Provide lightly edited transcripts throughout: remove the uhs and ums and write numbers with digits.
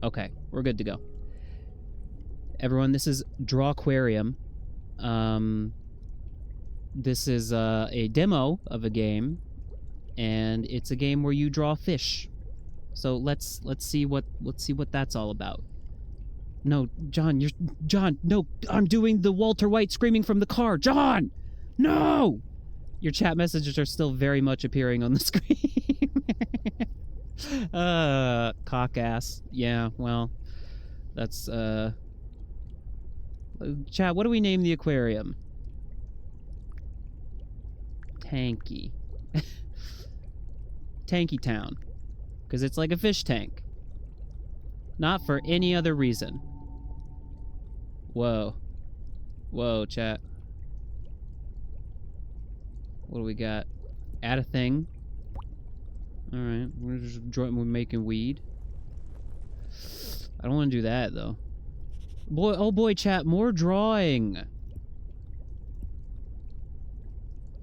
Okay, we're good to go. Everyone, this is Drawquarium. This is a demo of a game, and it's a game where you draw fish. So let's see what that's all about. No, John, no, I'm doing the Walter White screaming from the car. John, no! Your chat messages are still very much appearing on the screen. Cock ass. Yeah, well, that's chat, what do we name the aquarium? Tanky. Tanky Town. Because it's like a fish tank. Not for any other reason. Whoa. Whoa, chat. What do we got? Add a thing. Alright, we're making weed. I don't want to do that, though. Boy, oh boy, chat, more drawing.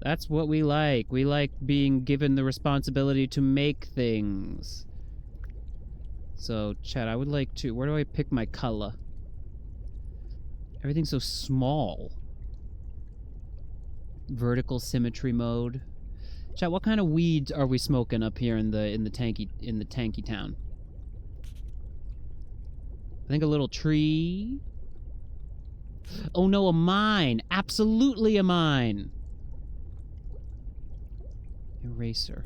That's what we like. We like being given the responsibility to make things. So, chat, I would like to... Where do I pick my color? Everything's so small. Vertical symmetry mode. Chat, what kind of weeds are we smoking up here in the tanky town? I think a little tree. Oh no, a mine! Absolutely a mine! Eraser.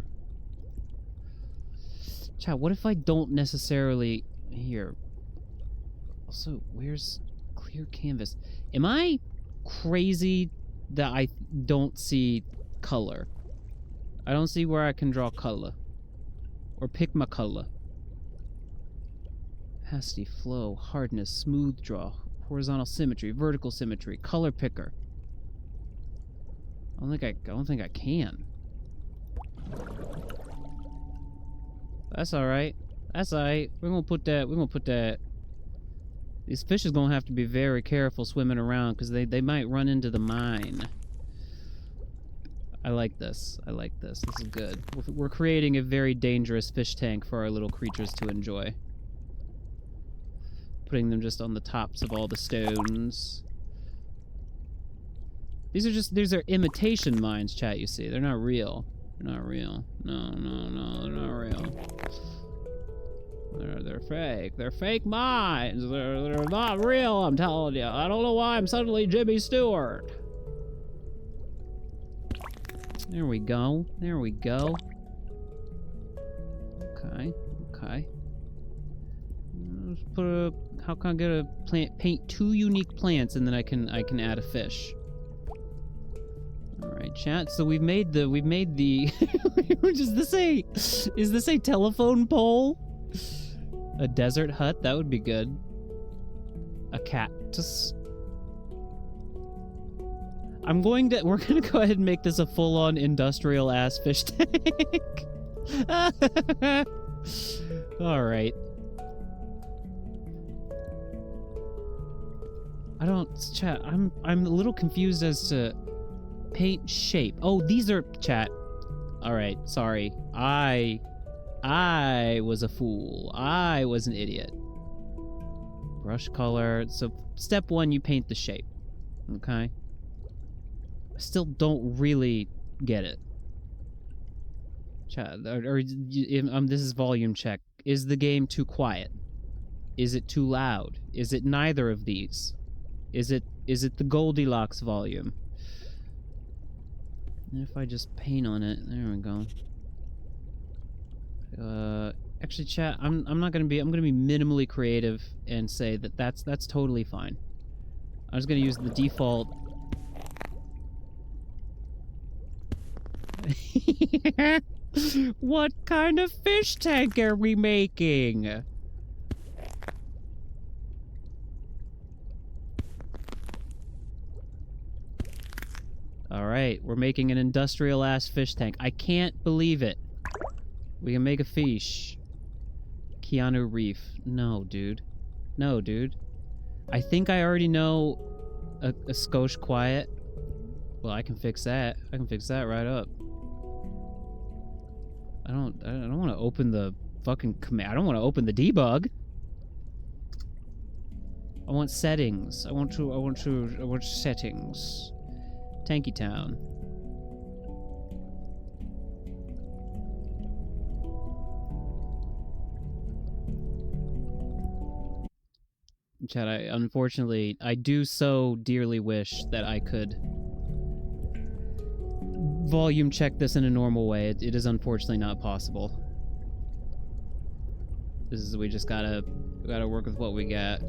Chat, what if I don't necessarily... Here. Also, where's clear canvas? Am I crazy that I don't see color? I don't see where I can draw color. Or pick my color. Opacity, flow, hardness, smooth draw, horizontal symmetry, vertical symmetry, color picker. I don't think I can. That's alright. That's alright. We're gonna put that... These fish is gonna have to be very careful swimming around, because they might run into the mine. I like this. I like this. This is good. We're creating a very dangerous fish tank for our little creatures to enjoy. Putting them just on the tops of all the stones. These are imitation mines, chat, you see. They're not real. They're not real. No, they're not real. They're fake. They're fake mines. They're not real, I'm telling you. I don't know why I'm suddenly Jimmy Stewart. There we go. There we go. Okay. Okay. Let's put a... How can I get a plant? Paint 2 unique plants, and then I can add a fish. All right, chat. So we've made the. Is this a telephone pole? A desert hut? That would be good. A cactus. We're gonna go ahead and make this a full-on industrial-ass fish tank. Alright. Chat, I'm a little confused as to paint shape. Oh, these are, chat. Alright, sorry. I was a fool. I was an idiot. Brush color. So, step 1, you paint the shape. Okay? I still don't really get it. Chat, this is volume check. Is the game too quiet? Is it too loud? Is it neither of these? Is it the Goldilocks volume? And if I just paint on it, there we go. Actually, chat, I'm gonna be minimally creative and say that that's totally fine. I'm just gonna use the default. What kind of fish tank are we making? Alright, we're making an industrial-ass fish tank. I can't believe it. We can make a fish. Keanu Reef. No, dude. No, dude. I think I already know a skosh quiet. Well, I can fix that. I can fix that right up. I don't want to open the fucking command. I don't want to open the debug. I want settings. I want settings. Tanky Town. Chat, unfortunately, I do so dearly wish that I could volume check this in a normal way. It is unfortunately not possible. We just gotta work with what we got.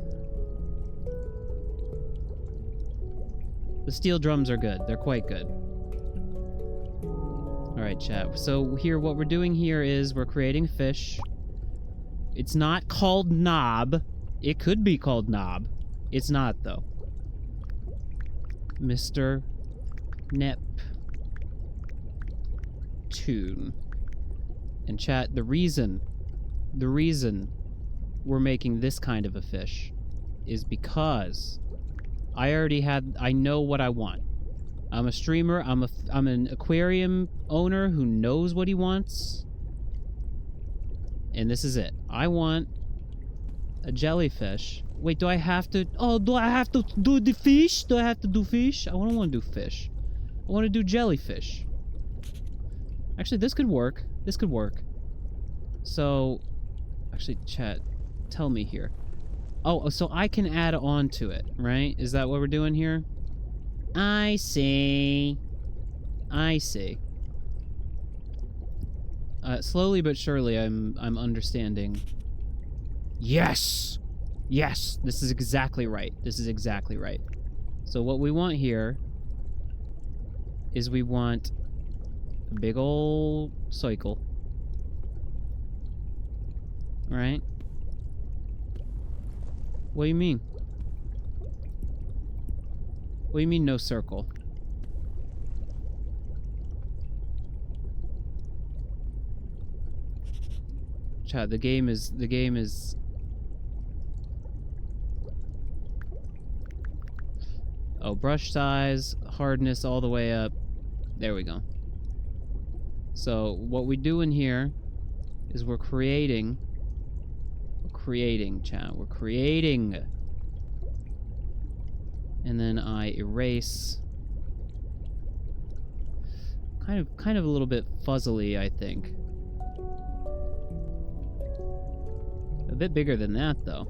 The steel drums are good. They're quite good. Alright, chat. So here, what we're doing here is we're creating fish. It's not called knob. It could be called knob. It's not, though. Mr. Neptune. And chat, the reason we're making this kind of a fish is because I know what I want. I'm a streamer, I'm an aquarium owner who knows what he wants. And this is it. I want a jellyfish. Wait, do I have to do the fish? Do I have to do fish? I don't want to do fish. I want to do jellyfish. Actually, this could work. This could work. So, actually, chat, tell me here. Oh, so I can add on to it, right? Is that what we're doing here? I see. I see. Slowly but surely, I'm understanding. Yes! Yes! This is exactly right. This is exactly right. So what we want here is we want a big old cycle. Right? What do you mean? What do you mean no circle? Chat, the game is oh, brush size, hardness all the way up. There we go. So what we do in here is we're creating, chat. We're creating. And then I erase. Kind of a little bit fuzzily, I think. A bit bigger than that, though.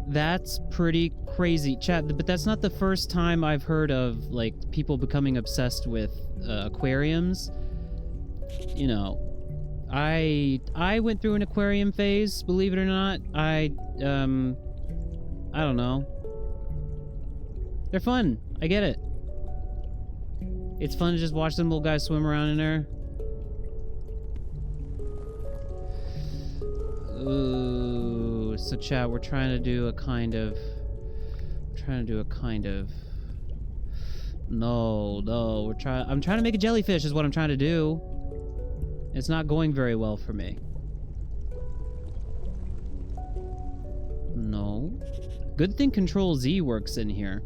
That's pretty crazy, chat. But that's not the first time I've heard of, like, people becoming obsessed with aquariums. You know, I went through an aquarium phase, believe it or not. I don't know. They're fun. I get it. It's fun to just watch them little guys swim around in there. Ooh, so chat, we're trying to do a kind of... No, I'm trying to make a jellyfish is what I'm trying to do. It's not going very well for me. No. Good thing Control Z works in here.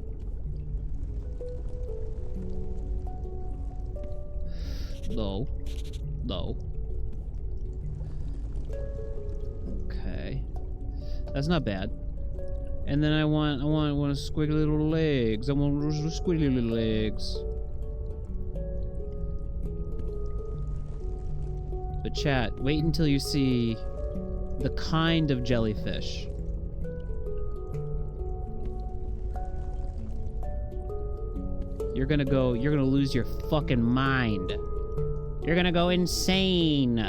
No. No. Okay. That's not bad. And then I want squiggly little legs. I want squiggly little legs. But chat, wait until you see the kind of jellyfish. You're gonna lose your fucking mind. You're gonna go insane.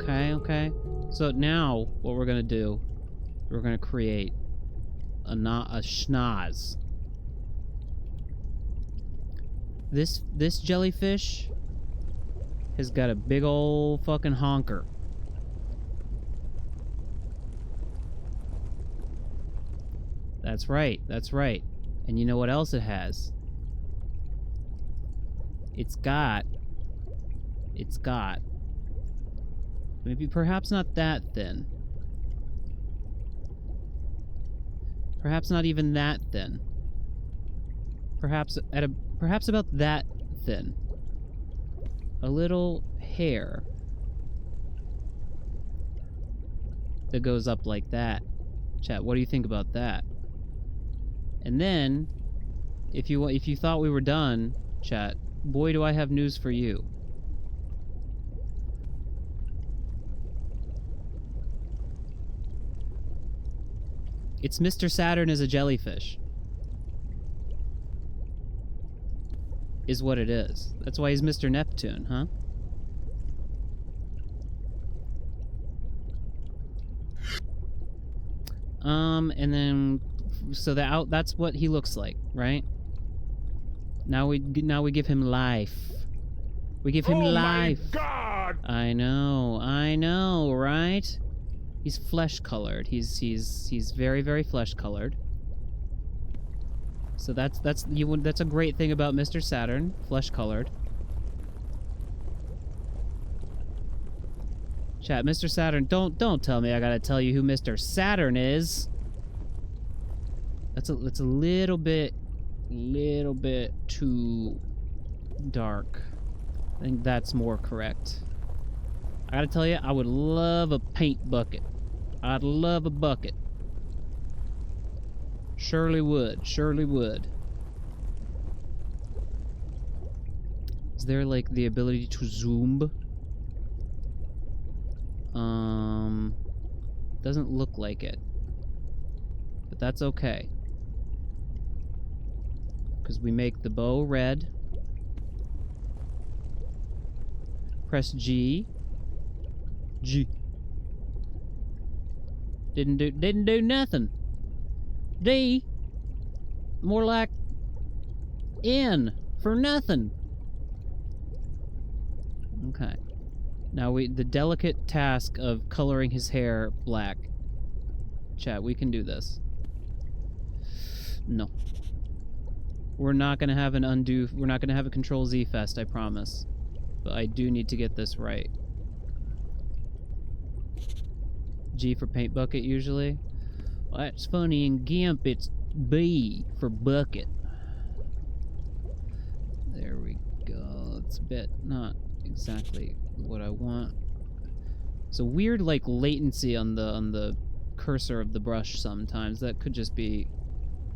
Okay. So now, what we're gonna do, we're gonna create a schnoz. This jellyfish has got a big old fucking honker. That's right. And you know what else it has? It's got maybe perhaps not that thin. Perhaps not even that thin. Perhaps about that thin. A little hair. that goes up like that. Chat, what do you think about that? And then, if you thought we were done, chat, boy, do I have news for you. It's Mr. Saturn as a jellyfish. Is what it is. That's why he's Mr. Neptune, huh? And then, so that's what he looks like, right? Now we give him life. We give him life. Oh my God! I know, right? He's flesh colored. He's very, very flesh colored. So that's a great thing about Mr. Saturn, flesh colored. Chat, Mr. Saturn, don't tell me I gotta tell you who Mr. Saturn is. That's a little bit too dark. I think that's more correct. I gotta tell you, I would love a paint bucket. I'd love a bucket. Surely would. Surely would. Is there, like, the ability to zoom? Doesn't look like it. But that's okay. Because we make the bow red. Press G. G. Didn't do nothing. D. More like N for nothing. Okay. Now the delicate task of coloring his hair black. Chat, we can do this. No. We're not gonna have an undo. We're not gonna have a Control Z fest, I promise. But I do need to get this right. G for paint bucket usually. Well, that's funny. In GIMP, it's B for bucket. There we go. It's a bit not exactly what I want. It's a weird, like, latency on the cursor of the brush sometimes. That could just be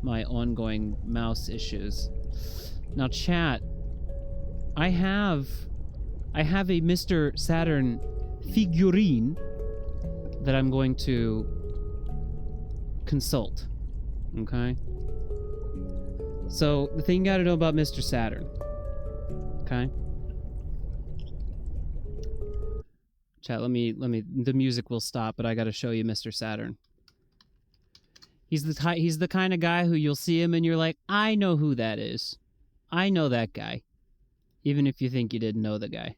my ongoing mouse issues. Now, chat, I have a Mr. Saturn figurine that I'm going to consult. Okay? So, the thing you gotta know about Mr. Saturn. Okay? Chat, let me, the music will stop, but I gotta show you Mr. Saturn. He's the kind of guy who you'll see him and you're like, I know who that is. I know that guy. Even if you think you didn't know the guy.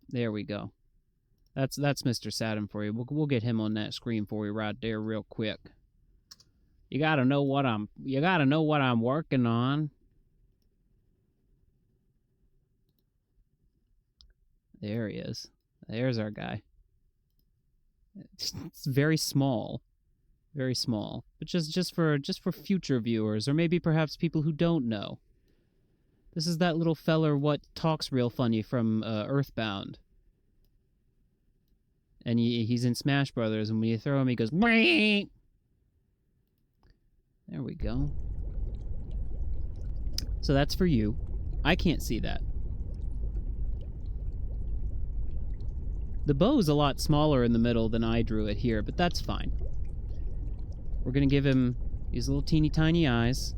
There we go. That's Mr. Saturn for you. We'll get him on that screen for you right there real quick. You gotta know what I'm working on. There he is. There's our guy. It's very small. Very small. But just for future viewers, or maybe perhaps people who don't know. This is that little feller what talks real funny from Earthbound. And he's in Smash Brothers, and when you throw him, he goes, Mwee! There we go. So that's for you. I can't see that. The bow's a lot smaller in the middle than I drew it here, but that's fine. We're gonna give him these little teeny tiny eyes.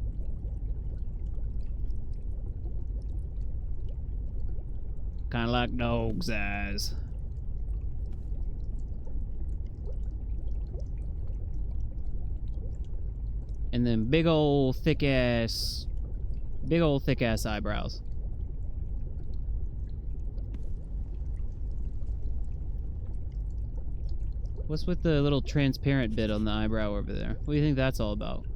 Kinda like dog's eyes. And then big old thick ass eyebrows. What's with the little transparent bit on the eyebrow over there? What do you think that's all about?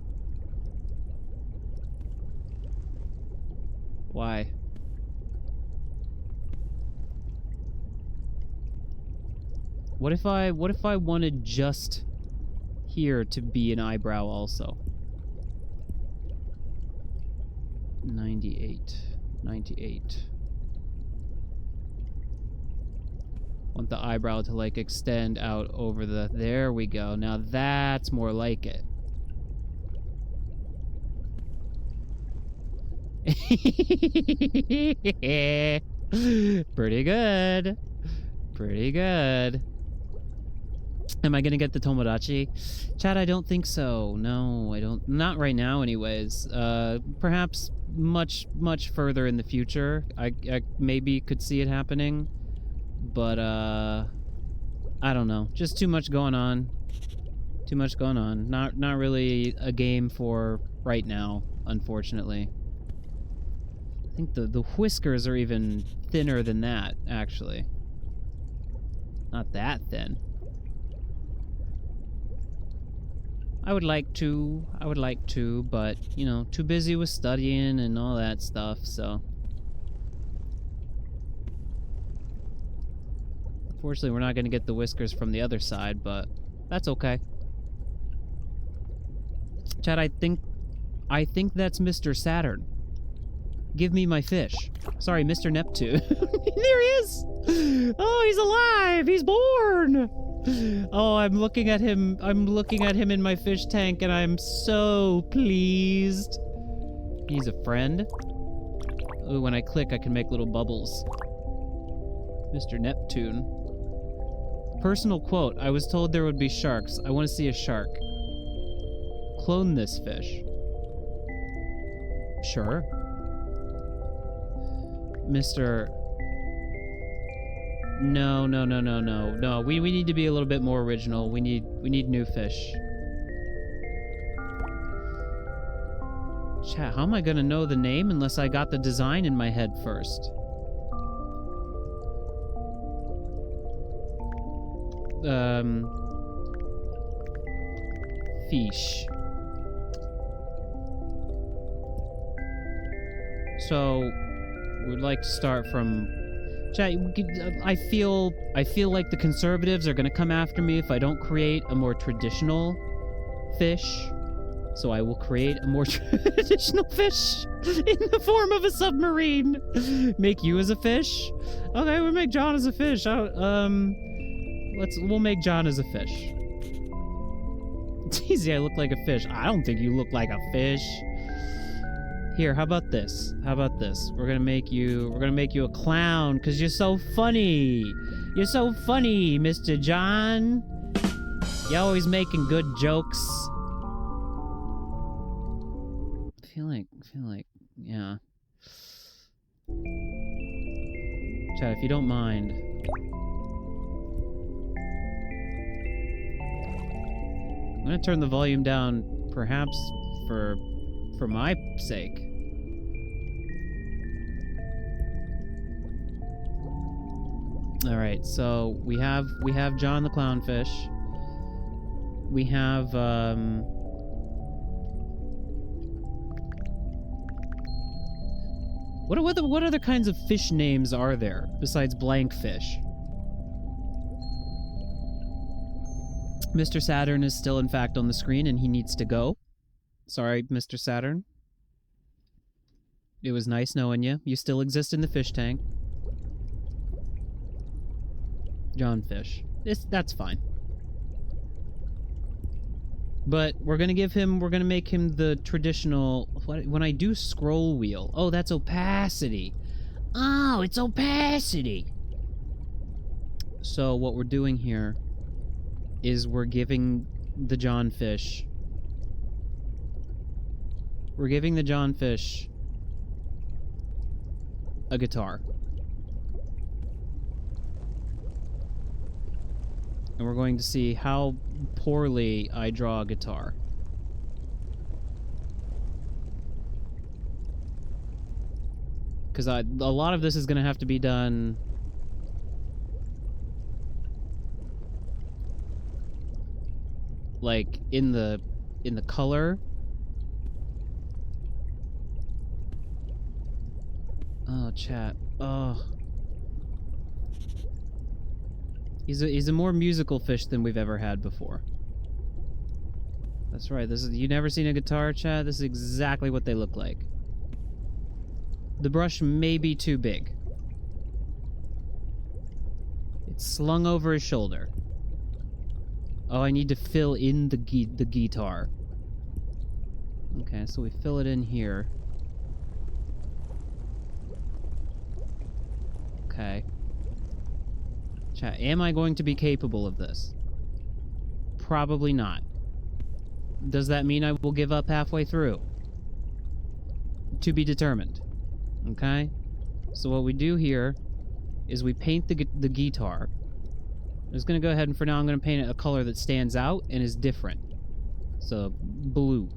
Why? What if I wanted just here to be an eyebrow also? 98. want the eyebrow to, like, extend out over the... There we go. Now that's more like it. Pretty good. Pretty good. Am I gonna get the Tomodachi? Chad, I don't think so. No, I don't. Not right now, anyways. Perhaps much further in the future. I maybe could see it happening. But, I don't know. Just too much going on. Too much going on. Not really a game for right now, unfortunately. I think the whiskers are even thinner than that, actually. Not that thin. I would like to, but, you know, too busy with studying and all that stuff, so. Unfortunately, we're not going to get the whiskers from the other side, but that's okay. Chad, I think that's Mr. Saturn. Give me my fish. Sorry, Mr. Neptune. There he is! Oh, he's alive! He's born! Oh, I'm looking at him in my fish tank, and I'm so pleased. He's a friend. Ooh, when I click, I can make little bubbles. Mr. Neptune. Personal quote, I was told there would be sharks. I want to see a shark. Clone this fish. Sure. Mr. No. We need to be a little bit more original. We need new fish. Chat, how am I gonna know the name unless I got the design in my head first? Fish. So, we'd like to start from... Chat, I feel like the conservatives are gonna come after me if I don't create a more traditional fish. So I will create a more traditional fish in the form of a submarine. Make you as a fish? Okay, we'll make John as a fish. We'll make John as a fish. It's easy, I look like a fish. I don't think you look like a fish. Here, how about this? We're gonna make you a clown because you're so funny. You're so funny, Mr. John. You're always making good jokes. I feel like, yeah. Chad, if you don't mind. I'm gonna turn the volume down, perhaps for my sake. All right, so we have John the clownfish. We have what other kinds of fish names are there besides blankfish? Mr. Saturn is still in fact on the screen and he needs to go. Sorry, Mr. Saturn. It was nice knowing you. You still exist in the fish tank. John Fish. That's fine. But we're gonna make him the traditional... When I do scroll wheel... Oh, that's opacity. Oh, it's opacity. So what we're doing here is we're giving the John Fish... We're giving the John Fish a guitar. And we're going to see how poorly I draw a guitar. Because a lot of this is going to have to be done... like, in the color. Oh, chat. Oh. He's a more musical fish than we've ever had before. That's right. You never seen a guitar, chat? This is exactly what they look like. The brush may be too big. slung over his shoulder. Oh, I need to fill in the guitar. Okay, so we fill it in here. Okay. Chat, am I going to be capable of this? Probably not. Does that mean I will give up halfway through? To be determined. Okay? So what we do here is we paint the guitar. I'm just going to go ahead and for now I'm going to paint it a color that stands out and is different. So, blue.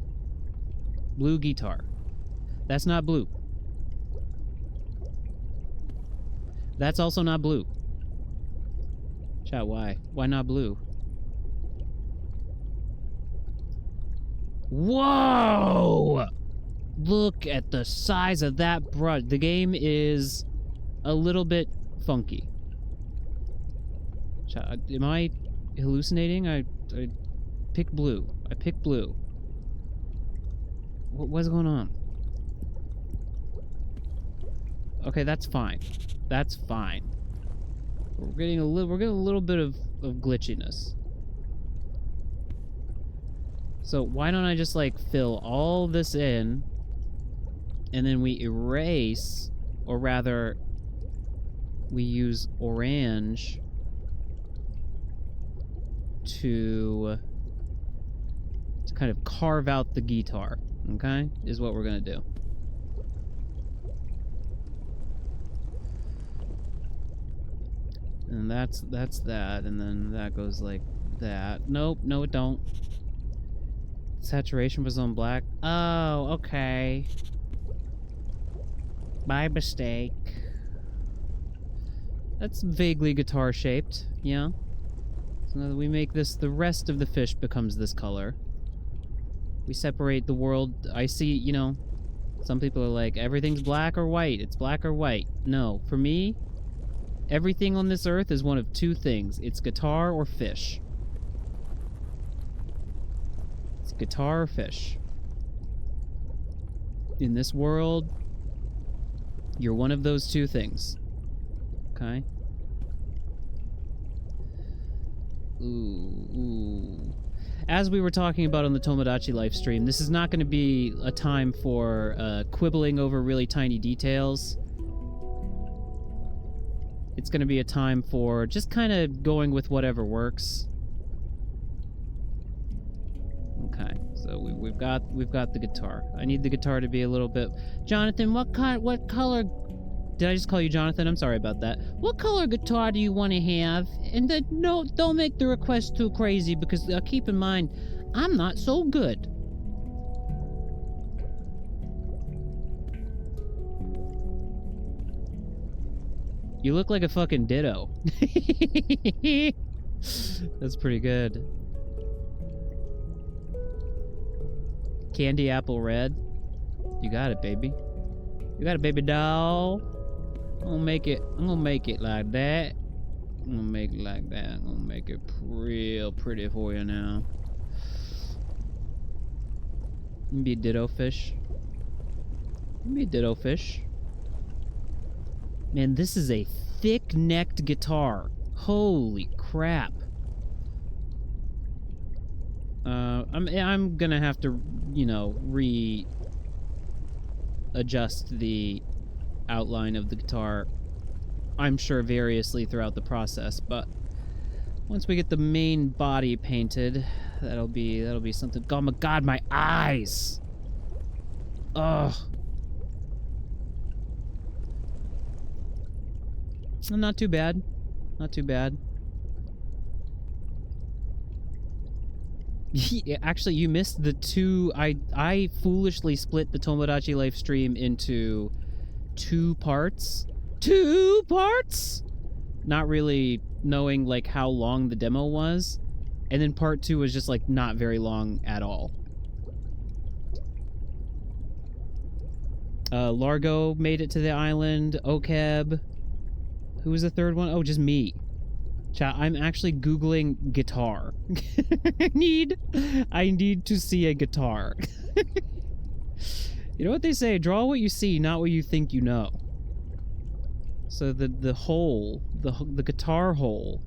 Blue guitar. That's not blue. That's also not blue. Chat, why? Why not blue? Whoa! Look at the size of that brush. The game is a little bit funky. Chat, am I hallucinating? I picked blue. I picked blue. What's going on? Okay, that's fine. That's fine. We're getting a little bit of glitchiness. So why don't I just like fill all this in and then we erase, or rather we use orange to kind of carve out the guitar, okay? Is what we're gonna do. And that's that, and then that goes like that. Nope, no it don't. Saturation was on black. Oh, okay. My mistake. That's vaguely guitar-shaped, yeah. So now that we make this, the rest of the fish becomes this color. We separate the world. I see, you know, some people are like, everything's black or white. It's black or white. No, for me, everything on this earth is one of two things. It's guitar or fish. It's guitar or fish. In this world, you're one of those two things. Okay? Ooh. As we were talking about on the Tomodachi live stream, this is not going to be a time for quibbling over really tiny details. It's going to be a time for just kind of going with whatever works. Okay, so we've got the guitar. I need the guitar to be a little bit. Jonathan, what color? Did I just call you Jonathan? I'm sorry about that. What color guitar do you want to have? And no, don't make the request too crazy because keep in mind, I'm not so good. You look like a fucking ditto. That's pretty good. Candy apple red. You got it, baby. You got it, baby doll. I'm gonna make it like that. I'm gonna make it like that. I'm gonna make it real pretty for you now. You can be a ditto fish. You can be a ditto fish. Man, this is a thick-necked guitar. Holy crap. I'm gonna have to, you know, adjust the outline of the guitar, I'm sure variously throughout the process, but once we get the main body painted, that'll be something. Oh my god, my eyes! Ugh. Not too bad. Not too bad. Actually, you missed the two. I foolishly split the Tomodachi live stream into two parts. Two parts? Not really knowing like how long the demo was. And then part 2 was just like not very long at all. Largo made it to the island. Okeb. Who was the third one? Oh, just me. Chat, I'm actually Googling guitar. I need to see a guitar. You know what they say? Draw what you see, not what you think you know. So the hole, the guitar hole,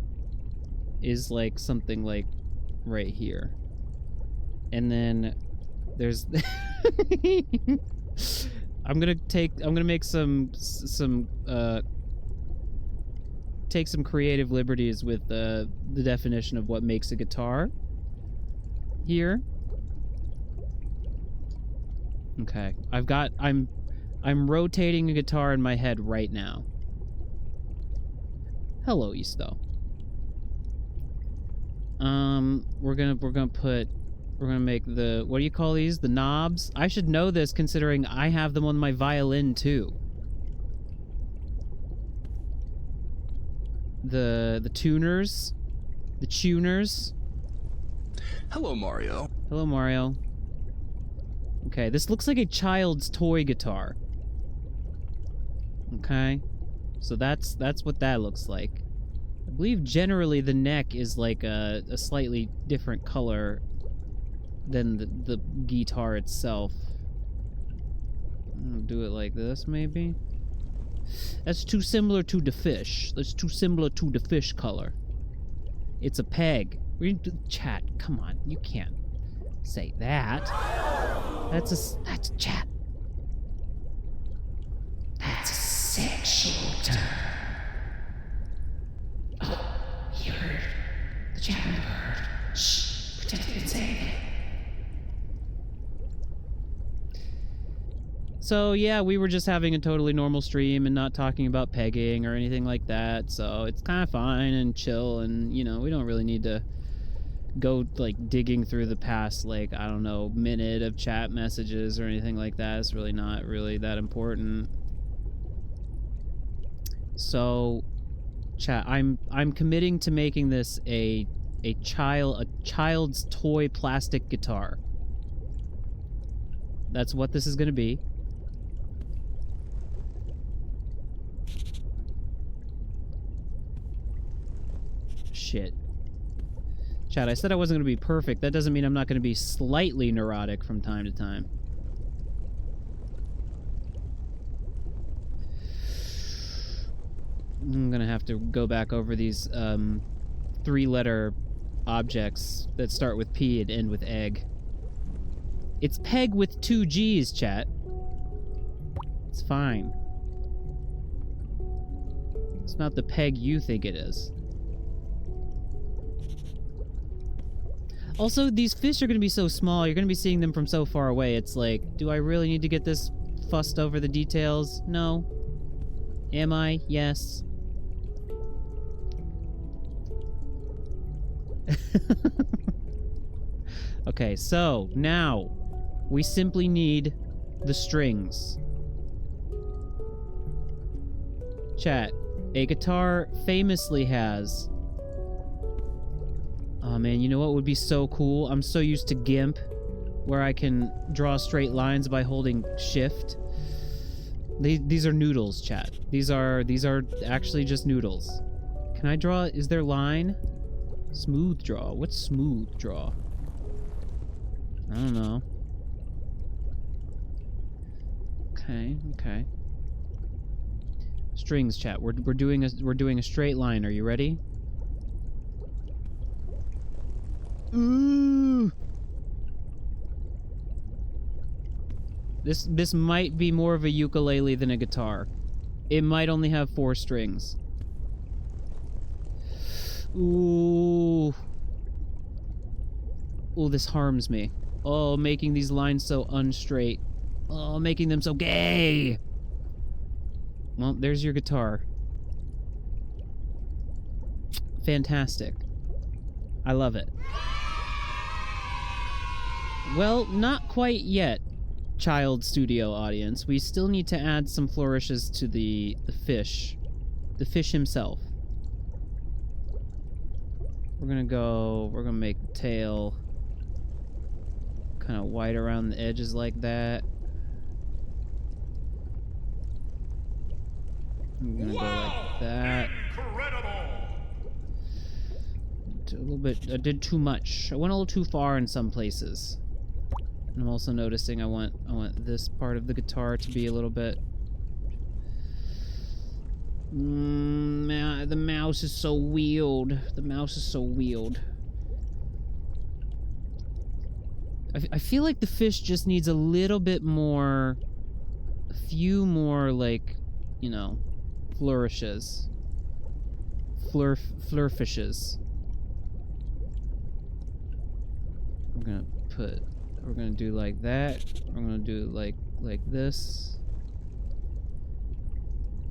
is like something like right here, and then there's. I'm gonna make take some creative liberties with the definition of what makes a guitar here. Okay, I'm rotating a guitar in my head right now. Hello, Isto. We're gonna make the, what do you call these? The knobs? I should know this considering I have them on my violin too. The tuners. The tuners. Hello, Mario. Hello, Mario. Okay, this looks like a child's toy guitar. Okay. So that's what that looks like. I believe generally the neck is like a slightly different color than the guitar itself. I'm gonna do it like this, maybe? That's too similar to the fish. That's too similar to the fish color. It's a peg. Chat, come on. You can't say that. That's a chat. That's a sexual term. Oh, you heard. The chat heard. Shh, pretend you didn't say anything. So yeah, we were just having a totally normal stream and not talking about pegging or anything like that, so it's kind of fine and chill, and, you know, we don't really need to go, like, digging through the past, like, I don't know, minute of chat messages or anything like that. It's really not really that important. So, chat, I'm committing to making this a child's toy plastic guitar. That's what this is going to be. Shit. Chat, I said I wasn't going to be perfect. That doesn't mean I'm not going to be slightly neurotic from time to time. I'm going to have to go back over these three-letter objects that start with P and end with egg. It's peg with 2 G's, chat. It's fine. It's not the peg you think it is. Also, these fish are going to be so small, you're going to be seeing them from so far away. It's like, do I really need to get this fussed over the details? No. Am I? Yes. Okay, so now we simply need the strings. Chat, a guitar famously has... Oh man, you know what would be so cool? I'm so used to GIMP, where I can draw straight lines by holding shift. These are noodles, chat. These are actually just noodles. Can I draw? Is there line? Smooth draw. What's smooth draw? I don't know. Okay. Strings, chat. We're doing a straight line. Are you ready? Ooh. This might be more of a ukulele than a guitar. It might only have 4 strings. Ooh. Oh, this harms me. Oh, making these lines so unstraight. Oh, making them so gay. Well, there's your guitar. Fantastic. I love it. Well, not quite yet, child studio audience. We still need to add some flourishes to the fish. The fish himself. We're gonna make the tail kind of white around the edges like that. I'm gonna go like that. Incredible! A little bit, I did too much. I went a little too far in some places. And I'm also noticing I want this part of the guitar to be a little bit The mouse is so weird. The mouse is so weird. I feel like the fish just needs a little bit more... A few more, like, you know, flourishes. Flurfishes. We're gonna do like that. We're gonna do like this.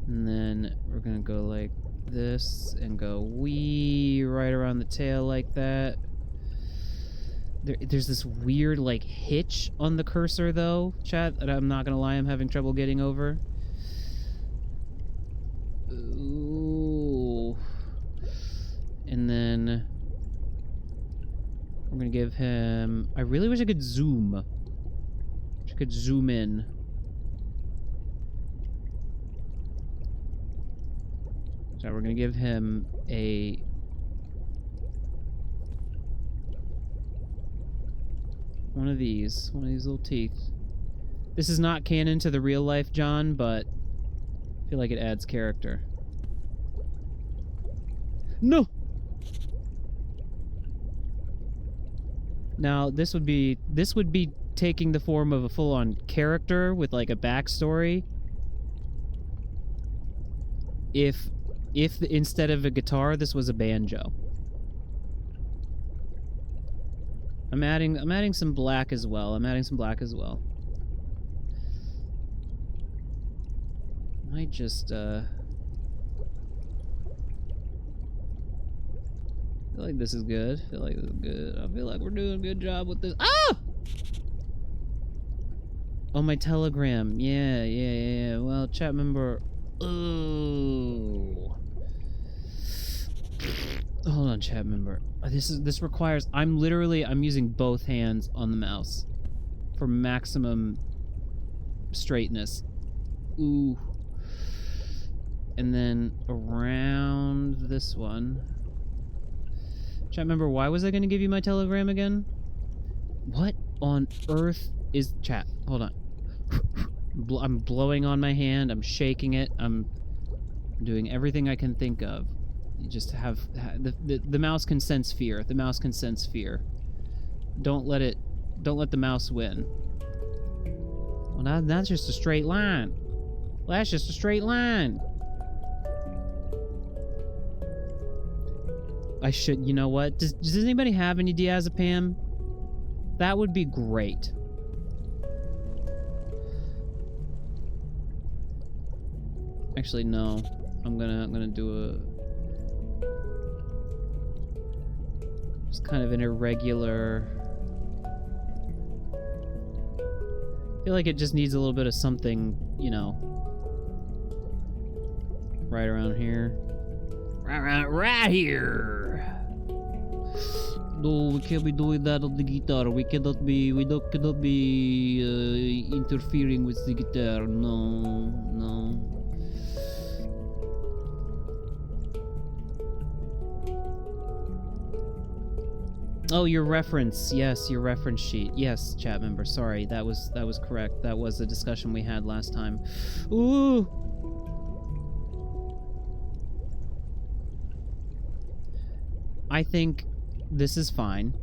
And then we're gonna go like this and go wee right around the tail like that. There's this weird like hitch on the cursor though, chat, that I'm not gonna lie, I'm having trouble getting over. Ooh. And then we're gonna give him... I really wish I could zoom. I could zoom in. So we're gonna give him a... One of these little teeth. This is not canon to the real life John, but I feel like it adds character. No! Now, this would be taking the form of a full-on character with, like, a backstory. If instead of a guitar, this was a banjo. I'm adding some black as well. Might just, I feel like this is good. I feel like we're doing a good job with this. Ah! Oh, my telegram. Yeah. Well, chat member. Oh. Hold on, chat member. This requires... I'm using both hands on the mouse for maximum straightness. Ooh. And then around this one. Chat member, why was I going to give you my telegram again? What on earth is... Chat, hold on. I'm blowing on my hand. I'm shaking it. I'm doing everything I can think of. You just have... The mouse can sense fear. The mouse can sense fear. Don't let the mouse win. Well, that's just a straight line. Well, that's just a straight line. I should... You know what? Does anybody have any diazepam? That would be great. Actually, no. I'm gonna do a... Just kind of an irregular... I feel like it just needs a little bit of something, you know, right around here. Right here! No, we can't be doing that on the guitar. We cannot be interfering with the guitar. No. Oh, your reference. Yes, your reference sheet. Yes, chat member. Sorry, that was correct. That was a discussion we had last time. Ooh. I think this is fine.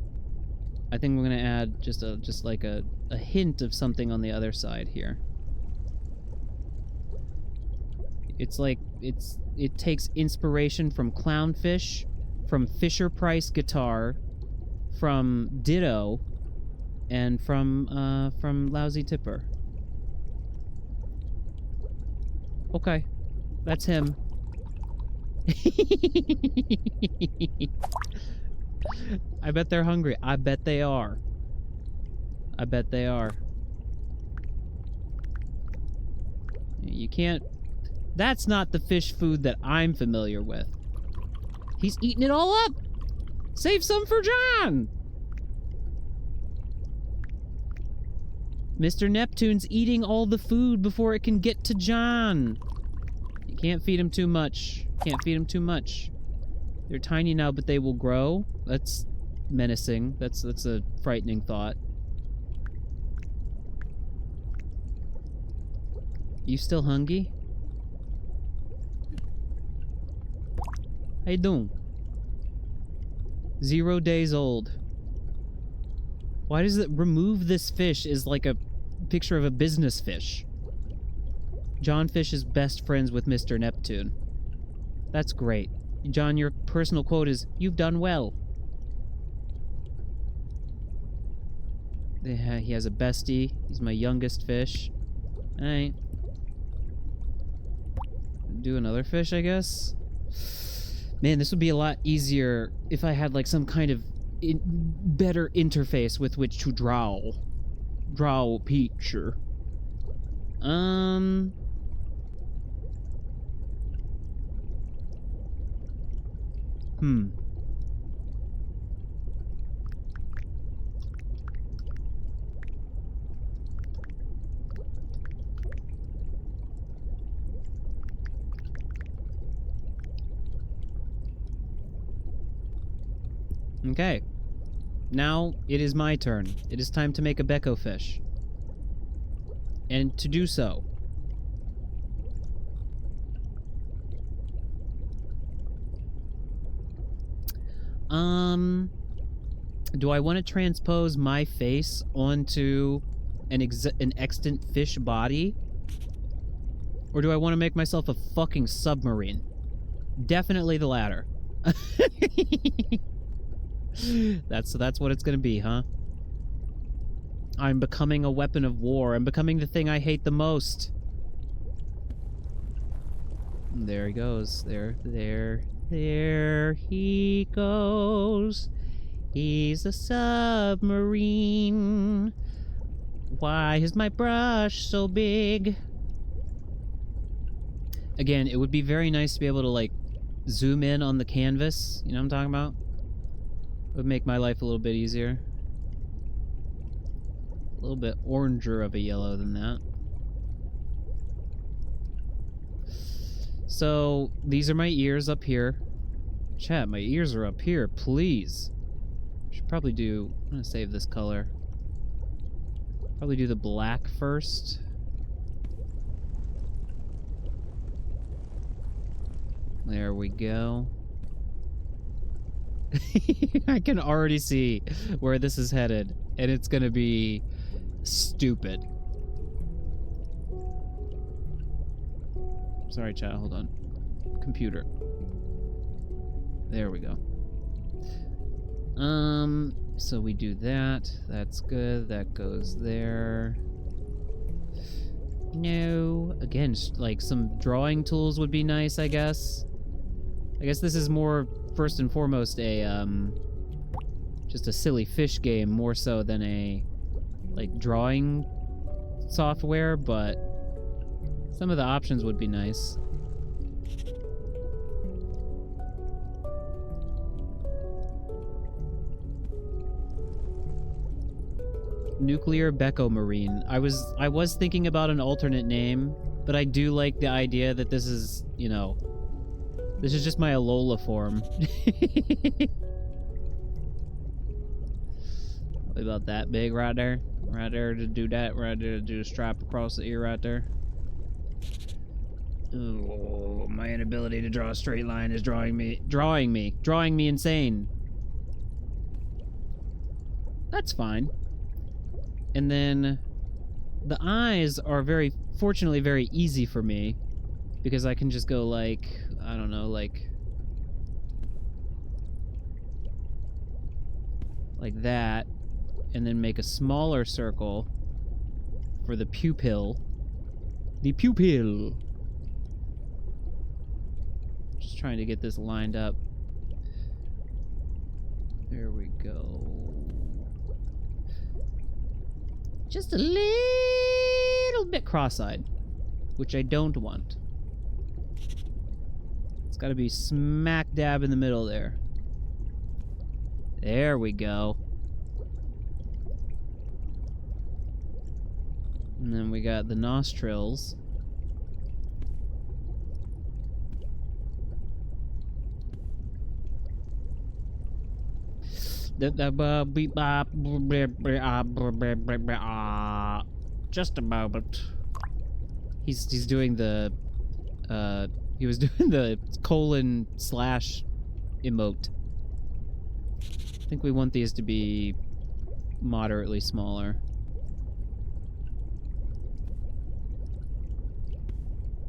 I think we're gonna add just like a hint of something on the other side here. It's like it takes inspiration from Clownfish, from Fisher Price guitar, from Ditto, and from Lousy Tipper. Okay, that's him. I bet they're hungry. I bet they are. You can't... That's not the fish food that I'm familiar with. He's eating it all up! Save some for John! Mr. Neptune's eating all the food before it can get to John. You can't feed him too much. They're tiny now, but they will grow. That's menacing. That's a frightening thought. You still hungry? How you doing? 0 days old. Why does it remove this fish is like a picture of a business fish? John Fish is best friends with Mr. Neptune. That's great. John, your personal quote is, "You've done well." He has a bestie. He's my youngest fish. Alright. Do another fish, I guess? Man, this would be a lot easier if I had, like, some kind of better interface with which to draw a picture. Okay. Now it is my turn. It is time to make a Becco fish. And to do so, do I want to transpose my face onto an extant fish body? Or do I want to make myself a fucking submarine? Definitely the latter. That's what it's gonna be, huh? I'm becoming a weapon of war. I'm becoming the thing I hate the most. There he goes. There he goes. He's a submarine. Why is my brush so big? Again, it would be very nice to be able to, like, zoom in on the canvas. You know what I'm talking about? It would make my life a little bit easier. A little bit oranger of a yellow than that. So, these are my ears up here. Chat, my ears are up here, please. Should probably do... I'm gonna save this color. Probably do the black first. There we go. I can already see where this is headed, and it's gonna be stupid. Sorry, chat, hold on. Computer. There we go. So we do that. That's good. That goes there. No. Again, like, some drawing tools would be nice, I guess. I guess this is more, first and foremost, a, just a silly fish game, more so than a, like, drawing software, but some of the options would be nice. Nuclear Becco Marine. I was thinking about an alternate name, but I do like the idea that this is, you know, this is just my Alola form. Probably about that big right there. Right there to do that. Right there to do the stripe across the ear right there. Oh, my inability to draw a straight line is drawing me insane. That's fine. And then the eyes are fortunately very easy for me, because I can just go like, I don't know, like that, and then make a smaller circle for the pupil. The pupil. Just trying to get this lined up. There we go. Just a little bit cross-eyed, which I don't want. It's got to be smack dab in the middle there. There we go. And then we got the nostrils. Just a moment. He's doing the he was doing the colon/, emote. I think we want these to be moderately smaller.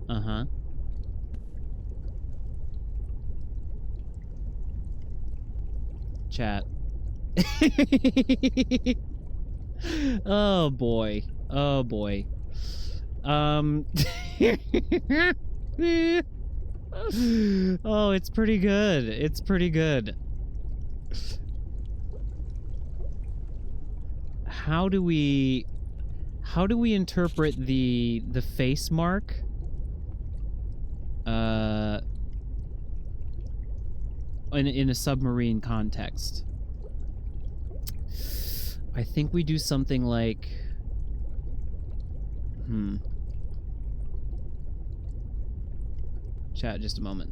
Uh-huh. Chat. Oh boy. Oh boy. Oh, it's pretty good. It's pretty good. How do we interpret the face mark? In a submarine context. I think we do something like Chat, just a moment.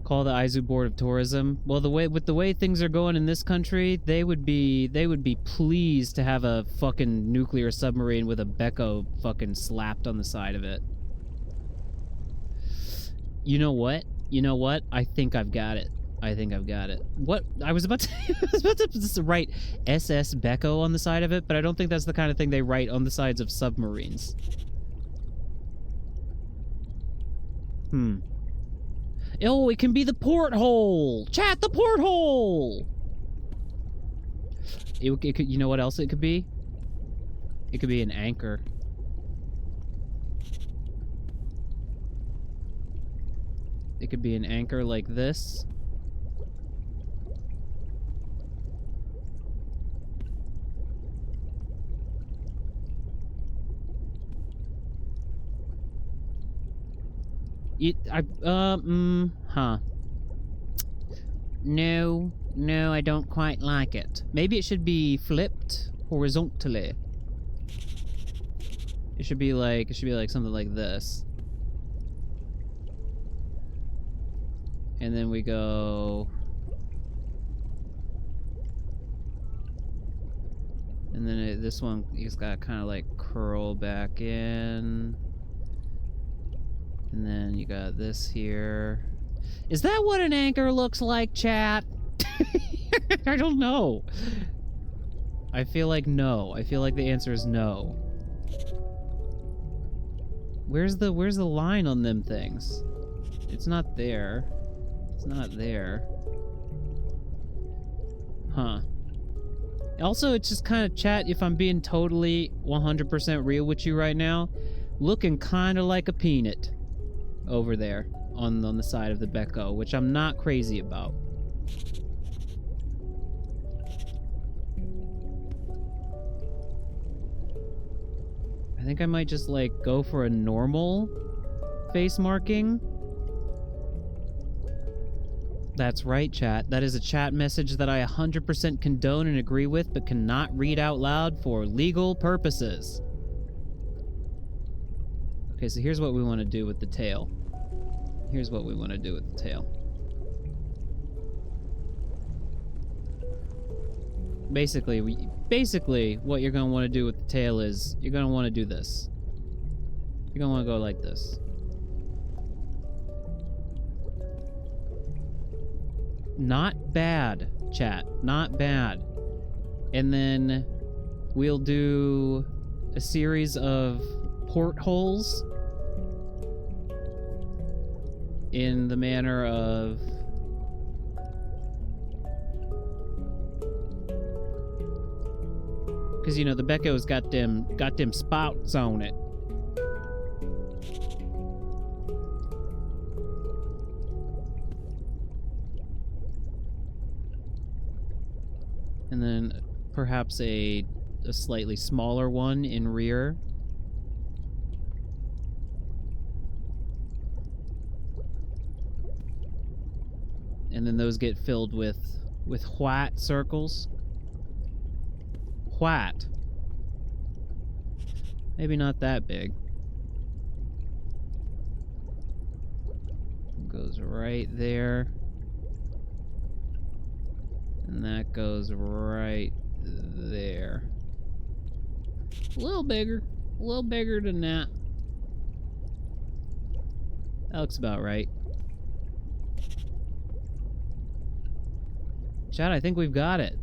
Call the Aizu Board of Tourism. Well, with the way things are going in this country, they would be pleased to have a fucking nuclear submarine with a Becco fucking slapped on the side of it. You know what? You know what? I think I've got it. I think I've got it. What? I was about to write SS Becco on the side of it, but I don't think that's the kind of thing they write on the sides of submarines. Oh, it can be the porthole! Chat, the porthole! It could, you know what else it could be? It could be an anchor. It could be an anchor like this. No, I don't quite like it. Maybe it should be flipped horizontally. It should be like something like this. And then we go... And then this one, it's got to kind of like curl back in. And then you got this here. Is that what an anchor looks like, chat? I don't know. I feel like no. I feel like the answer is no. Where's the line on them things? It's not there. It's not there. Huh. Also, it's just kind of, chat, if I'm being totally 100% real with you right now, looking kind of like a peanut over there on the side of the Becco, which I'm not crazy about. I think I might just, like, go for a normal face marking. That's right, chat. That is a chat message that I 100% condone and agree with, but cannot read out loud for legal purposes. Okay, so here's what we want to do with the tail. Here's what we want to do with the tail. Basically, what you're going to want to do with the tail is you're going to want to do this. You're going to want to go like this. Not bad, chat. Not bad. And then we'll do a series of portholes in the manner of... Because, you know, the Becco's got them spouts on it. And then perhaps a slightly smaller one in rear. And then those get filled with white circles. White. Maybe not that big. Goes right there. And that goes right there. A little bigger than that. That looks about right. Chat, I think we've got it.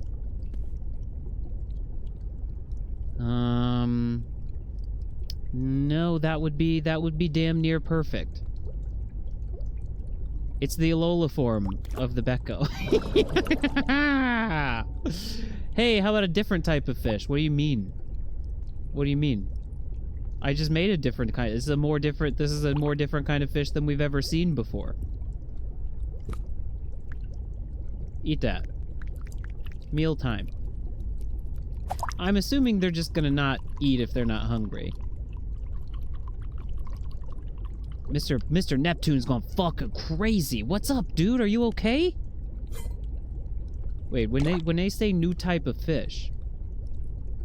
No, that would be damn near perfect. It's the Alola form of the Becco. Hey, how about a different type of fish? What do you mean? What do you mean? I just made a different kind. This is a more different kind of fish than we've ever seen before. Eat that. Mealtime. I'm assuming they're just gonna not eat if they're not hungry. Mr. Neptune's gone fucking crazy. What's up, dude? Are you okay? Wait, when they say new type of fish,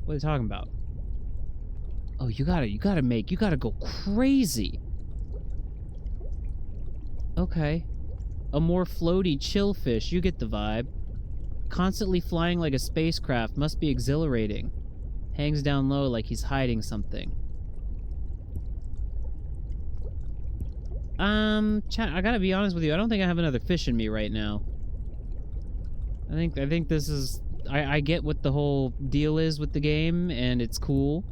what are they talking about? Oh, you gotta go crazy. Okay. A more floaty, chill fish. You get the vibe. Constantly flying like a spacecraft must be exhilarating. Hangs down low like he's hiding something. Chat, I gotta be honest with you. I don't think I have another fish in me right now. I think this is... I get what the whole deal is with the game, and it's cool.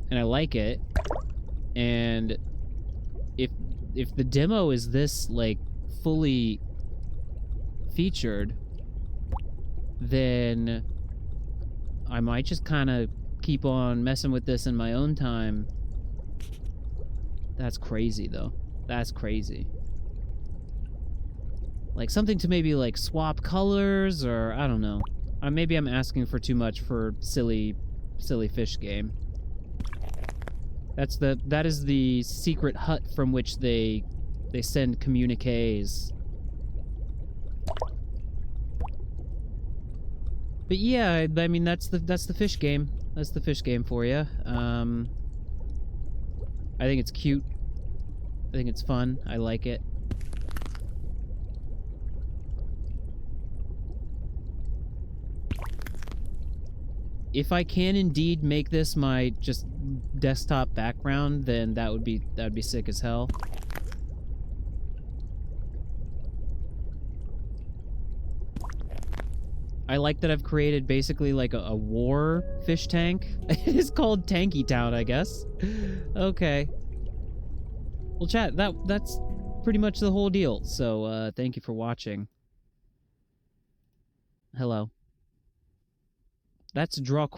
And I like it. And if the demo is this, like, fully featured, then I might just kind of keep on messing with this in my own time. That's crazy, though. That's crazy. Like, something to maybe, like, swap colors, or I don't know. Maybe I'm asking for too much for silly fish game. That is the secret hut from which they send communiques. But yeah, I mean that's the fish game. That's the fish game for you. I think it's cute. I think it's fun. I like it. If I can indeed make this my just desktop background, then that would be sick as hell. I like that I've created basically like a war fish tank. It's called Tanky Town, I guess. Okay. Well, chat, that's pretty much the whole deal. So, thank you for watching. Hello. That's Drawquarium.